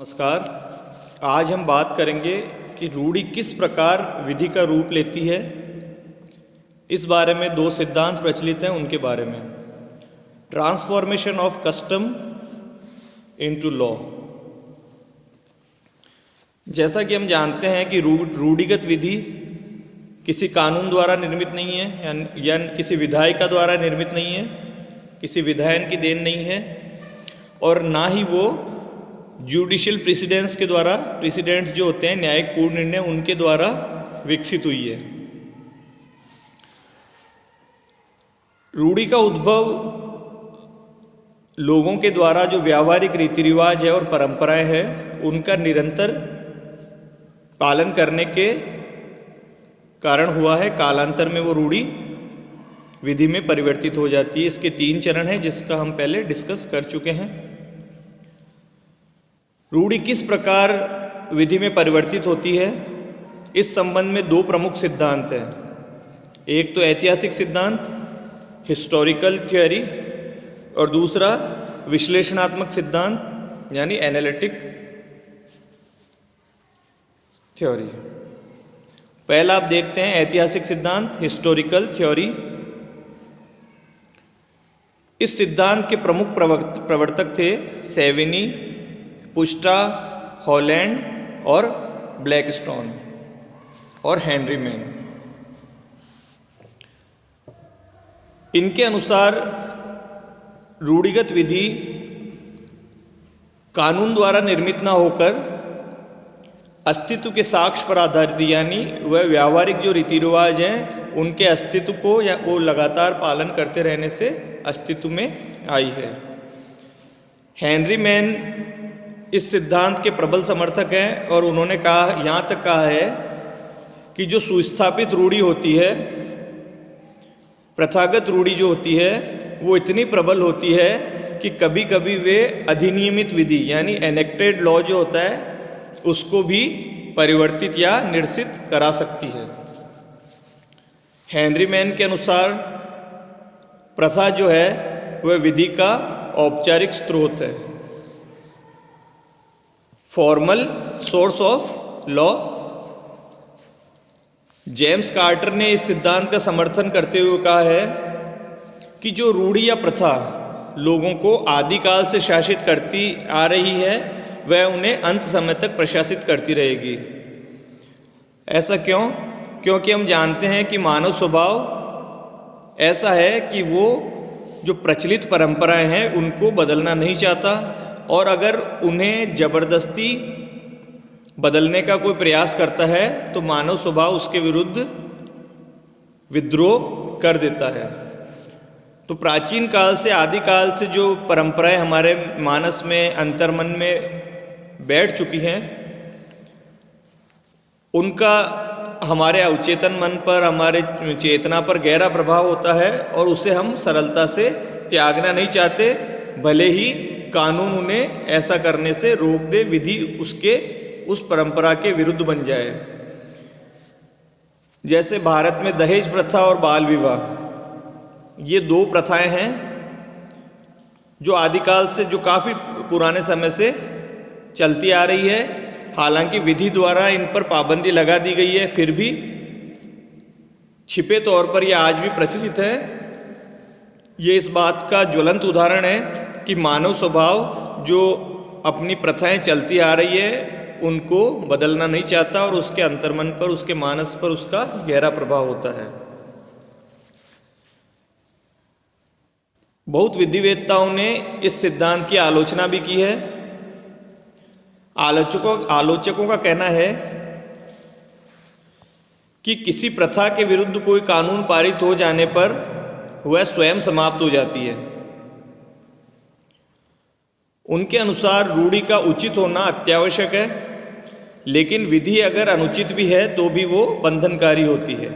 नमस्कार। आज हम बात करेंगे कि रूढ़ि किस प्रकार विधि का रूप लेती है। इस बारे में दो सिद्धांत प्रचलित हैं, उनके बारे में। Transformation of custom into law. जैसा कि हम जानते हैं कि रूढ़िगत विधि किसी कानून द्वारा निर्मित नहीं है या किसी विधायिका द्वारा निर्मित नहीं है, किसी विधायन की देन नहीं है, और ना ही वो जुडिशियल प्रेसिडेंट्स के द्वारा, प्रेसिडेंट्स जो होते हैं न्यायिक पूर्ण निर्णय, उनके द्वारा विकसित हुई है। रूढ़ि का उद्भव लोगों के द्वारा जो व्यावहारिक रीति रिवाज है और परंपराएं हैं, उनका निरंतर पालन करने के कारण हुआ है। कालांतर में वो रूढ़ि विधि में परिवर्तित हो जाती है। इसके 3 चरण हैं, जिसका हम पहले डिस्कस कर चुके हैं। रूढ़ि किस प्रकार विधि में परिवर्तित होती है, इस संबंध में 2 प्रमुख सिद्धांत हैं। एक तो ऐतिहासिक सिद्धांत, हिस्टोरिकल थ्योरी, और दूसरा विश्लेषणात्मक सिद्धांत यानी एनालिटिक थ्योरी। पहला आप देखते हैं ऐतिहासिक सिद्धांत, हिस्टोरिकल थ्योरी। इस सिद्धांत के प्रमुख प्रवर्तक थे सेविनी, पुस्टा, हॉलैंड और ब्लैकस्टोन और हेनरी मैन। इनके अनुसार रूढ़िगत विधि कानून द्वारा निर्मित न होकर अस्तित्व के साक्ष्य पर आधारित, यानी वह व्यावहारिक जो रीति रिवाज हैं उनके अस्तित्व को या वो लगातार पालन करते रहने से अस्तित्व में आई है। हेनरी मैन इस सिद्धांत के प्रबल समर्थक हैं और उन्होंने कहा, यहाँ तक कहा है कि जो सुस्थापित रूढ़ि होती है, प्रथागत रूढ़ि जो होती है, वो इतनी प्रबल होती है कि कभी कभी वे अधिनियमित विधि यानी एनेक्टेड लॉ जो होता है उसको भी परिवर्तित या निरसित करा सकती है। हेनरी मैन के अनुसार प्रथा जो है वह विधि का औपचारिक स्रोत है, formal source of law. James Carter ने इस सिद्धांत का समर्थन करते हुए कहा है कि जो रूढ़ि या प्रथा लोगों को आदिकाल से शासित करती आ रही है, वह उन्हें अंत समय तक प्रशासित करती रहेगी। ऐसा क्यों? क्योंकि हम जानते हैं कि मानव स्वभाव ऐसा है कि वो जो प्रचलित परंपराएं हैं उनको बदलना नहीं चाहता, और अगर उन्हें जबरदस्ती बदलने का कोई प्रयास करता है तो मानव स्वभाव उसके विरुद्ध विद्रोह कर देता है। तो प्राचीन काल से, आदिकाल से जो परंपराएं हमारे मानस में, अंतर्मन में बैठ चुकी हैं, उनका हमारे अवचेतन मन पर, हमारे चेतना पर गहरा प्रभाव होता है और उसे हम सरलता से त्यागना नहीं चाहते, भले ही कानून उन्हें ऐसा करने से रोक दे, विधि उस परंपरा के विरुद्ध बन जाए। जैसे भारत में दहेज प्रथा और बाल विवाह, ये 2 प्रथाएं हैं जो आदिकाल से, जो काफ़ी पुराने समय से चलती आ रही है। हालांकि विधि द्वारा इन पर पाबंदी लगा दी गई है, फिर भी छिपे तौर पर ये आज भी प्रचलित है। ये इस बात का ज्वलंत उदाहरण है कि मानव स्वभाव जो अपनी प्रथाएं चलती आ रही है उनको बदलना नहीं चाहता, और उसके अंतर्मन पर, उसके मानस पर उसका गहरा प्रभाव होता है। बहुत विधिवेत्ताओं ने इस सिद्धांत की आलोचना भी की है। आलोचकों का कहना है कि किसी प्रथा के विरुद्ध कोई कानून पारित हो जाने पर वह स्वयं समाप्त हो जाती है। उनके अनुसार रूढ़ि का उचित होना अत्यावश्यक है, लेकिन विधि अगर अनुचित भी है तो भी वो बंधनकारी होती है।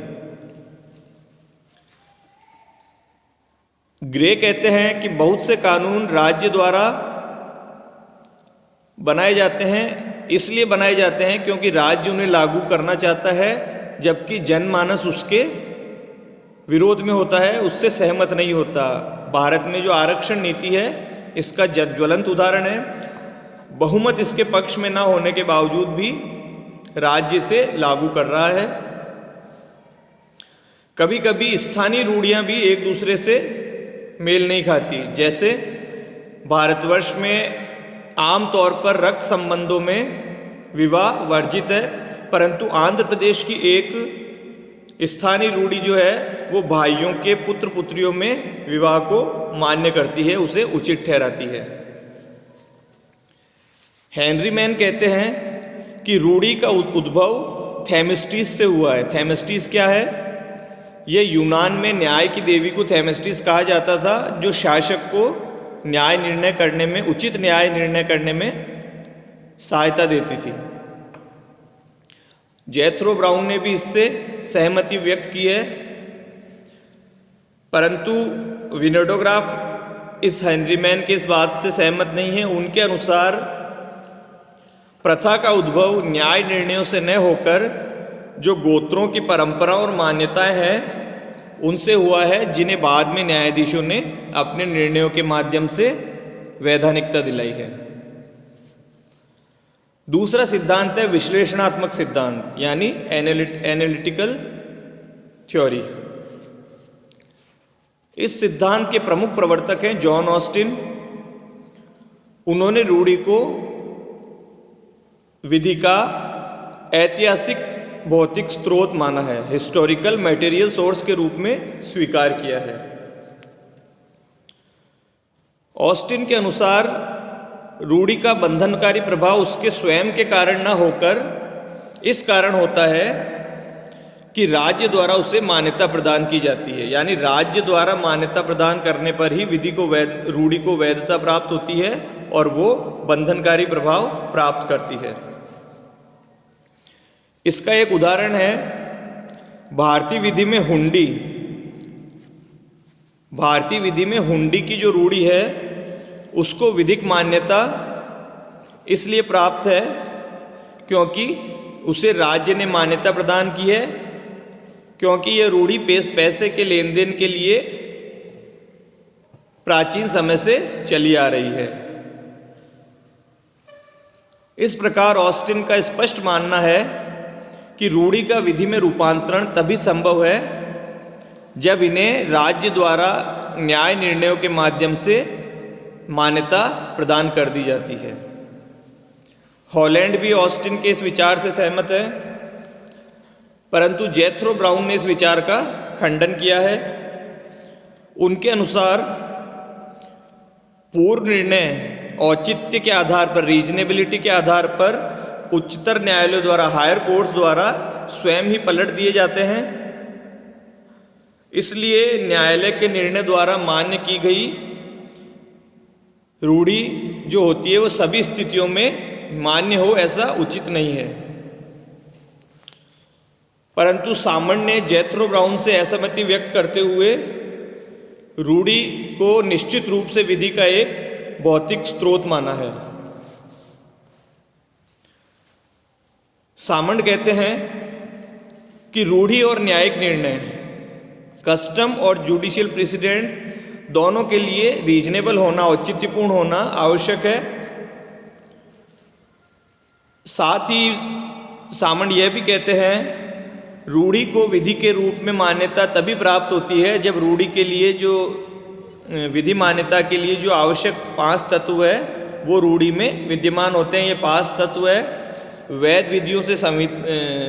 ग्रे कहते हैं कि बहुत से कानून राज्य द्वारा बनाए जाते हैं, इसलिए बनाए जाते हैं क्योंकि राज्य उन्हें लागू करना चाहता है, जबकि जनमानस उसके विरोध में होता है, उससे सहमत नहीं होता। भारत में जो आरक्षण नीति है इसका ज्वलंत उदाहरण है। बहुमत इसके पक्ष में ना होने के बावजूद भी राज्य से लागू कर रहा है। कभी कभी स्थानीय रूढ़ियां भी एक दूसरे से मेल नहीं खाती। जैसे भारतवर्ष में आमतौर पर रक्त संबंधों में विवाह वर्जित है, परंतु आंध्र प्रदेश की एक स्थानीय रूढ़ी जो है वो भाइयों के पुत्र पुत्रियों में विवाह को मान्य करती है, उसे उचित ठहराती है। हेनरी मैन कहते हैं कि रूढ़ी का उद्भव थेमिस्टीस से हुआ है। थेमिस्टीस क्या है? यह यूनान में न्याय की देवी को थेमिस्टीस कहा जाता था, जो शासक को न्याय निर्णय करने में, उचित न्याय निर्णय करने में सहायता देती थी। जेथरो ब्राउन ने भी इससे सहमति व्यक्त की है, परंतु विनोडोग्राफ इस हेनरी मैन के इस बात से सहमत नहीं है। उनके अनुसार प्रथा का उद्भव न्याय निर्णयों से न होकर जो गोत्रों की परंपरा और मान्यताएं हैं उनसे हुआ है, जिन्हें बाद में न्यायाधीशों ने अपने निर्णयों के माध्यम से वैधानिकता दिलाई है। दूसरा सिद्धांत है विश्लेषणात्मक सिद्धांत, यानी एनालिटिकल थ्योरी। इस सिद्धांत के प्रमुख प्रवर्तक हैं जॉन ऑस्टिन। उन्होंने रूढ़ी को विधि का ऐतिहासिक भौतिक स्रोत माना है, हिस्टोरिकल मटेरियल सोर्स के रूप में स्वीकार किया है। ऑस्टिन के अनुसार रूढ़ी का बंधनकारी प्रभाव उसके स्वयं के कारण न होकर इस कारण होता है कि राज्य द्वारा उसे मान्यता प्रदान की जाती है, यानी राज्य द्वारा मान्यता प्रदान करने पर ही विधि को रूढ़ी को वैधता प्राप्त होती है और वो बंधनकारी प्रभाव प्राप्त करती है। इसका एक उदाहरण है भारतीय विधि में हुंडी। भारतीय विधि में हुंडी की जो रूढ़ी है उसको विधिक मान्यता इसलिए प्राप्त है क्योंकि उसे राज्य ने मान्यता प्रदान की है, क्योंकि यह रूढ़ी पैसे के लेन देन के लिए प्राचीन समय से चली आ रही है। इस प्रकार ऑस्टिन का स्पष्ट मानना है कि रूढ़ी का विधि में रूपांतरण तभी संभव है जब इन्हें राज्य द्वारा न्याय निर्णयों के माध्यम से मान्यता प्रदान कर दी जाती है। हॉलैंड भी ऑस्टिन के इस विचार से सहमत है, परंतु जेथरो ब्राउन ने इस विचार का खंडन किया है। उनके अनुसार पूर्व निर्णय औचित्य के आधार पर, रीजनेबिलिटी के आधार पर उच्चतर न्यायालयों द्वारा, हायर कोर्ट्स द्वारा स्वयं ही पलट दिए जाते हैं। इसलिए न्यायालय के निर्णय द्वारा मान्य की गई रूढ़ी जो होती है वो सभी स्थितियों में मान्य हो ऐसा उचित नहीं है। परंतु सामंड ने जेथरो ब्राउन से असहमति व्यक्त करते हुए रूढ़ी को निश्चित रूप से विधि का एक भौतिक स्रोत माना है। सामंड कहते हैं कि रूढ़ी और न्यायिक निर्णय, कस्टम और जुडिशियल प्रेसिडेंट दोनों के लिए रीजनेबल होना, औचित्यपूर्ण होना आवश्यक है। साथ ही सामंड यह भी कहते हैं रूढ़ी को विधि के रूप में मान्यता तभी प्राप्त होती है जब रूढ़ी के लिए जो विधि मान्यता के लिए जो आवश्यक 5 तत्व है वो रूढ़ी में विद्यमान होते हैं। ये 5 तत्व है वैध विधियों से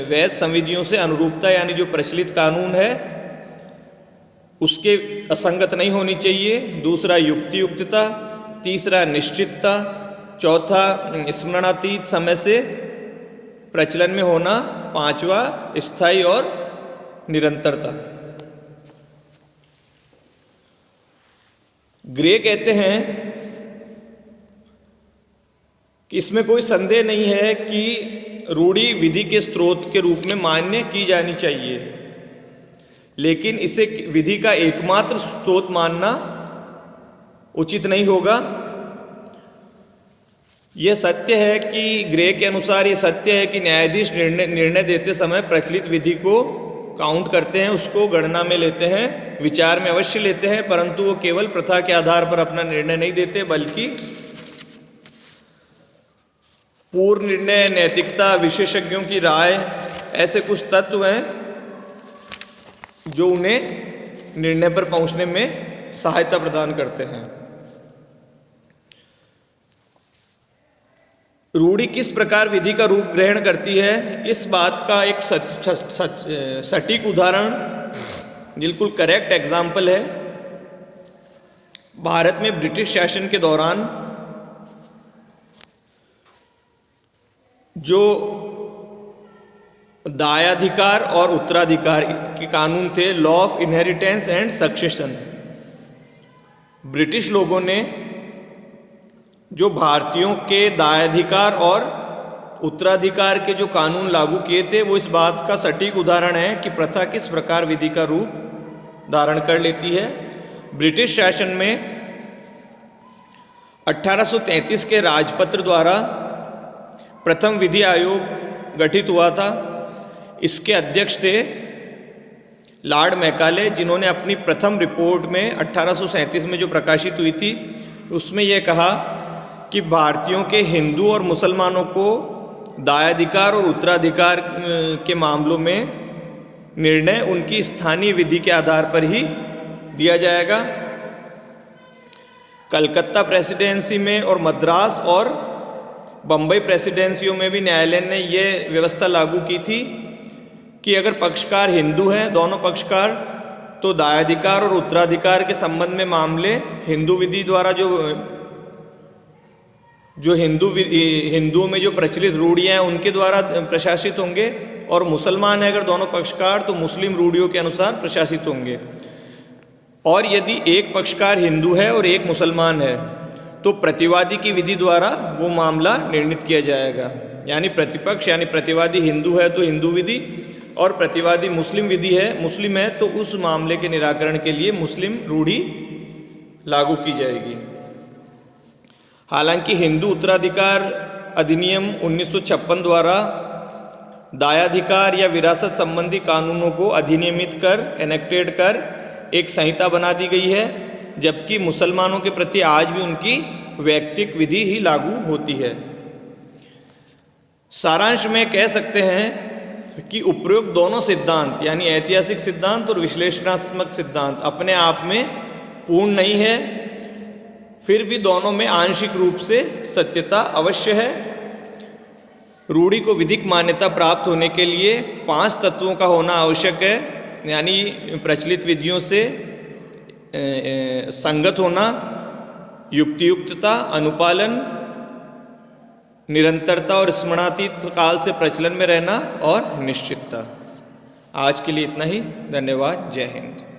वैध संविधियों से अनुरूपता, यानी जो प्रचलित कानून है उसके असंगत नहीं होनी चाहिए। दूसरा युक्तियुक्तता, तीसरा निश्चितता, चौथा स्मरणातीत समय से प्रचलन में होना, पांचवा स्थायी और निरंतरता। ग्रे कहते हैं कि इसमें कोई संदेह नहीं है कि रूढ़ी विधि के स्रोत के रूप में मान्य की जानी चाहिए, लेकिन इसे विधि का एकमात्र स्रोत मानना उचित नहीं होगा। यह सत्य है कि ग्रे के अनुसार ये सत्य है कि न्यायाधीश निर्णय देते समय प्रचलित विधि को काउंट करते हैं, उसको गणना में लेते हैं, विचार में अवश्य लेते हैं, परंतु वो केवल प्रथा के आधार पर अपना निर्णय नहीं देते, बल्कि पूर्ण निर्णय, नैतिकता, विशेषज्ञों की राय, ऐसे कुछ तत्व हैं जो उन्हें निर्णय पर पहुंचने में सहायता प्रदान करते हैं। रूढ़ि किस प्रकार विधि का रूप ग्रहण करती है, इस बात का एक सटीक उदाहरण, बिल्कुल करेक्ट एग्जाम्पल है। भारत में ब्रिटिश शासन के दौरान जो दायाधिकार और उत्तराधिकार के कानून थे, law of inheritance and succession, British लोगों ने जो भारतीयों के दायाधिकार और उत्तराधिकार के जो कानून लागू किए थे, वो इस बात का सटीक उदाहरण है कि प्रथा किस प्रकार विधि का रूप धारण कर लेती है। ब्रिटिश शासन में 1833 के राजपत्र द्वारा प्रथम विधि आयोग गठित हुआ था। इसके अध्यक्ष थे लॉर्ड मैकाले, जिन्होंने अपनी प्रथम रिपोर्ट में 1837 में जो प्रकाशित हुई थी, उसमें यह कहा कि भारतीयों के हिंदू और मुसलमानों को दायाधिकार और उत्तराधिकार के मामलों में निर्णय उनकी स्थानीय विधि के आधार पर ही दिया जाएगा। कलकत्ता प्रेसिडेंसी में और मद्रास और बम्बई प्रेसिडेंसियों में भी न्यायालय ने यह व्यवस्था लागू की थी कि अगर पक्षकार हिंदू हैं, दोनों पक्षकार, तो दायाधिकार और उत्तराधिकार के संबंध में मामले हिंदू विधि द्वारा जो हिंदुओं में जो प्रचलित रूढ़ियाँ हैं उनके द्वारा प्रशासित होंगे, और मुसलमान है अगर दोनों पक्षकार तो मुस्लिम रूढ़ियों के अनुसार प्रशासित होंगे। और यदि एक पक्षकार हिंदू है और एक मुसलमान है तो प्रतिवादी की विधि द्वारा वो मामला निर्णित किया जाएगा। यानी प्रतिपक्ष यानी प्रतिवादी हिंदू है तो हिंदू विधि, और प्रतिवादी मुस्लिम है तो उस मामले के निराकरण के लिए मुस्लिम रूढ़ी लागू की जाएगी। हालांकि हिंदू उत्तराधिकार अधिनियम 1956 द्वारा दायाधिकार या विरासत संबंधी कानूनों को अधिनियमित कर, एनेक्टेड कर एक संहिता बना दी गई है, जबकि मुसलमानों के प्रति आज भी उनकी वैयक्तिक विधि ही लागू होती है। सारांश में कह सकते हैं कि उपरोक्त दोनों सिद्धांत यानी ऐतिहासिक सिद्धांत और विश्लेषणात्मक सिद्धांत अपने आप में पूर्ण नहीं है, फिर भी दोनों में आंशिक रूप से सत्यता अवश्य है। रूढ़ि को विधिक मान्यता प्राप्त होने के लिए 5 तत्वों का होना आवश्यक है, यानी प्रचलित विधियों से संगत होना, युक्तियुक्तता, अनुपालन, निरंतरता और स्मरणातीत काल से प्रचलन में रहना और निश्चितता। आज के लिए इतना ही। धन्यवाद। जय हिंद।